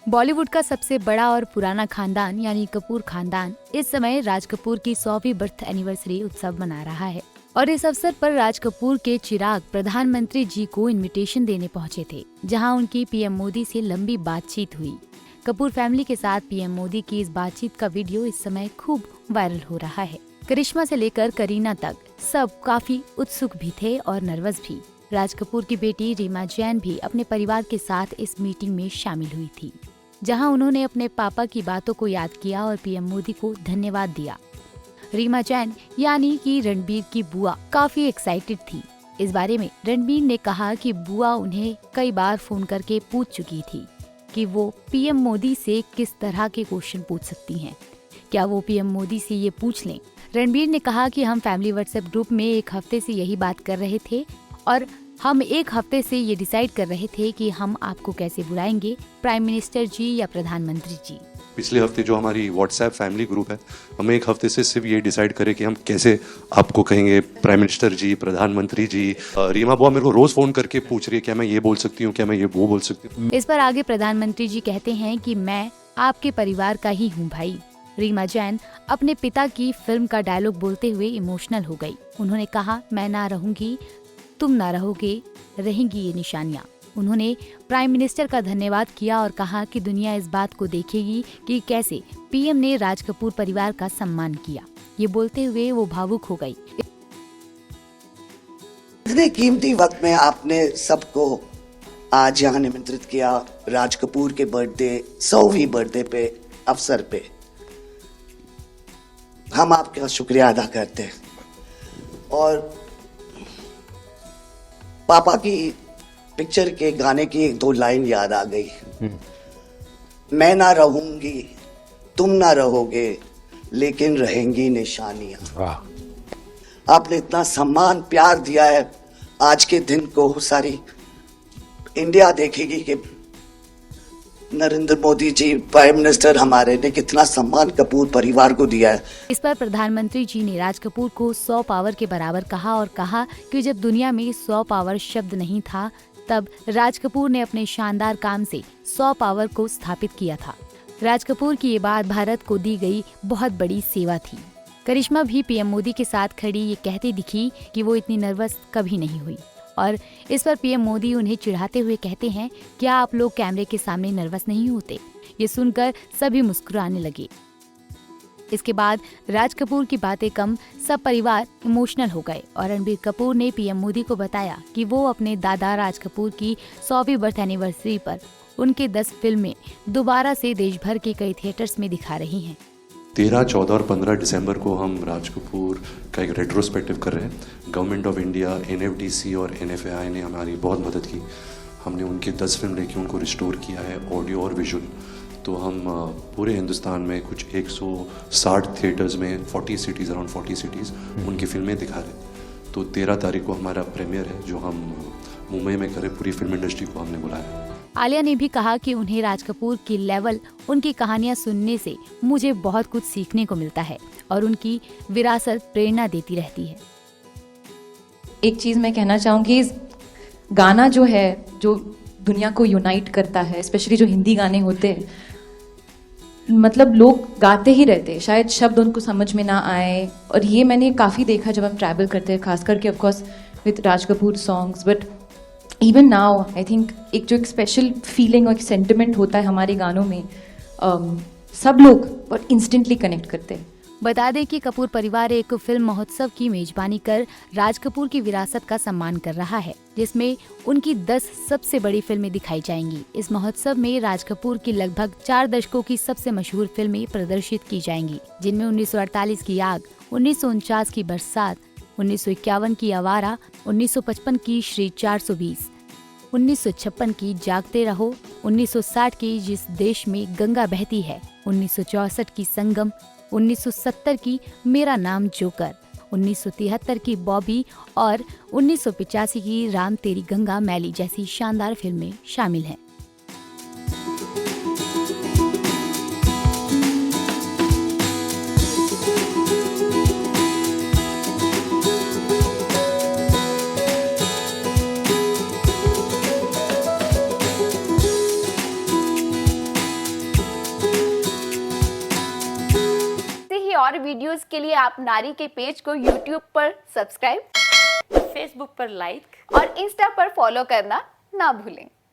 बॉलीवुड का सबसे बड़ा और पुराना खानदान यानी कपूर खानदान इस समय राज कपूर की 100वीं बर्थ एनिवर्सरी उत्सव मना रहा है और इस अवसर पर राज कपूर के चिराग प्रधानमंत्री जी को इनविटेशन देने पहुंचे थे, जहां उनकी पीएम मोदी से लंबी बातचीत हुई। कपूर फैमिली के साथ पीएम मोदी की इस बातचीत का वीडियो इस समय खूब वायरल हो रहा है। करिश्मा से लेकर करीना तक सब काफी उत्सुक भी थे और नर्वस भी। राज कपूर की बेटी रीमा जैन भी अपने परिवार के साथ इस मीटिंग में शामिल हुई थी, जहां उन्होंने अपने पापा की बातों को याद किया और पीएम मोदी को धन्यवाद दिया। रीमा जैन यानी कि रणबीर की बुआ काफी एक्साइटेड थी। इस बारे में रणबीर ने कहा कि बुआ उन्हें कई बार फोन करके पूछ चुकी थी कि वो पीएम मोदी से किस तरह के क्वेश्चन पूछ सकती हैं, क्या वो पीएम मोदी से ये पूछ लें। रणबीर ने कहा कि हम फैमिली व्हाट्सएप ग्रुप में एक हफ्ते से यही बात कर रहे थे और हम एक हफ्ते से ये डिसाइड कर रहे थे कि हम आपको कैसे बुलाएंगे, प्राइम मिनिस्टर जी या प्रधानमंत्री जी। पिछले हफ्ते जो हमारी व्हाट्सएप फैमिली ग्रुप है, हम एक हफ्ते से सिर्फ ये डिसाइड करें कि हम कैसे आपको कहेंगे प्राइम मिनिस्टर जी, प्रधानमंत्री जी। रीमा बुआ मेरे को रोज फोन करके पूछ रही है क्या मैं ये बोल सकती हूँ, क्या मैं ये वो बोल सकती हूँ। इस पर आगे प्रधानमंत्री जी कहते हैं कि मैं आपके परिवार का ही हूँ भाई। रीमा जैन अपने पिता की फिल्म का डायलॉग बोलते हुए इमोशनल हो गई। उन्होंने कहा, मैं ना रहूंगी, तुम ना रहोगे, रहेंगी ये निशानियाँ। उन्होंने प्राइम मिनिस्टर का धन्यवाद किया और कहा कि दुनिया इस बात को देखेगी कि कैसे पीएम ने राज कपूर परिवार का सम्मान किया। ये बोलते हुए वो भावुक हो गई। इतने कीमती वक्त में आपने सबको आज यहाँ निमंत्रित किया राज कपूर के बर्थडे 100वीं बर्थडे पे अवसर पे, हम आपका शुक्रिया अदा करते हैं। और पापा की पिक्चर के गाने की एक दो लाइन याद आ गई। मैं ना रहूंगी, तुम ना रहोगे, लेकिन रहेंगी निशानियां। आपने इतना सम्मान प्यार दिया है, आज के दिन को सारी इंडिया देखेगी कि नरेंद्र मोदी जी प्राइम मिनिस्टर हमारे ने कितना सम्मान कपूर परिवार को दिया है। इस पर प्रधानमंत्री जी ने राज कपूर को 100 पावर के बराबर कहा और कहा कि जब दुनिया में 100 पावर शब्द नहीं था, तब राज कपूर ने अपने शानदार काम से 100 पावर को स्थापित किया था। राज कपूर की ये बात भारत को दी गई बहुत बड़ी सेवा थी। करिश्मा भी पीएम मोदी के साथ खड़ी ये कहती दिखी कि वो इतनी नर्वस कभी नहीं हुई और इस पर पीएम मोदी उन्हें चिढ़ाते हुए कहते हैं, क्या आप लोग कैमरे के सामने नर्वस नहीं होते। ये सुनकर सभी मुस्कुराने लगे। इसके बाद राज कपूर की बातें कम, सब परिवार इमोशनल हो गए और रणबीर कपूर ने पीएम मोदी को बताया कि वो अपने दादा राज कपूर की 100वीं बर्थ एनिवर्सरी पर उनके 10 फिल्में दोबारा से देश भर के कई थिएटर्स में दिखा रही हैं। 13, 14 और 15 दिसंबर को हम राज कपूर का एक रेट्रोस्पेक्टिव कर रहे हैं। गवर्नमेंट ऑफ इंडिया, एनएफडीसी और एनएफएआई ने हमारी बहुत मदद की। हमने उनके 10 फिल्म लेके उनको रिस्टोर किया है, ऑडियो और विजुअल। तो हम पूरे हिंदुस्तान में कुछ 160 थिएटर्स में 40 सिटीज़, अराउंड 40 सिटीज़ उनकी फिल्में दिखा रहे हैं। तो 13 तारीख को हमारा प्रीमियर है जो हम मुंबई में करें। पूरी फिल्म इंडस्ट्री को हमने बुलाया। आलिया ने भी कहा कि उन्हें राज कपूर की लेवल, उनकी कहानियां सुनने से मुझे बहुत कुछ सीखने को मिलता है और उनकी विरासत प्रेरणा देती रहती है। एक चीज़ मैं कहना चाहूँगी, गाना जो है जो दुनिया को यूनाइट करता है, स्पेशली जो हिंदी गाने होते हैं, मतलब लोग गाते ही रहते हैं, शायद शब्द उनको समझ में ना आए। और ये मैंने काफ़ी देखा जब हम ट्रैवल करते हैं, खास करके of course with Raj Kapoor songs, but even now I think एक जो एक स्पेशल फीलिंग और एक सेंटिमेंट होता है हमारे गानों में, सब लोग बहुत इंस्टेंटली कनेक्ट करते हैं। बता दें कि कपूर परिवार एक फिल्म महोत्सव की मेजबानी कर राज कपूर की विरासत का सम्मान कर रहा है, जिसमें उनकी 10 सबसे बड़ी फिल्में दिखाई जाएंगी। इस महोत्सव में राज कपूर की लगभग 4 दशकों की सबसे मशहूर फिल्में प्रदर्शित की जाएंगी, जिनमें 1948 की आग, 1949 की बरसात, 1951 की आवारा, 1955 की श्री 420, 1956 की जागते रहो, 1960 की जिस देश में गंगा बहती है, 1964 की संगम, 1970 की मेरा नाम जोकर, 1973 की बॉबी और 1985 की राम तेरी गंगा मैली जैसी शानदार फिल्में शामिल हैं। और वीडियोस के लिए आप नारी के पेज को यूट्यूब पर सब्सक्राइब, फेसबुक पर लाइक और इंस्टा पर फॉलो करना ना भूलें।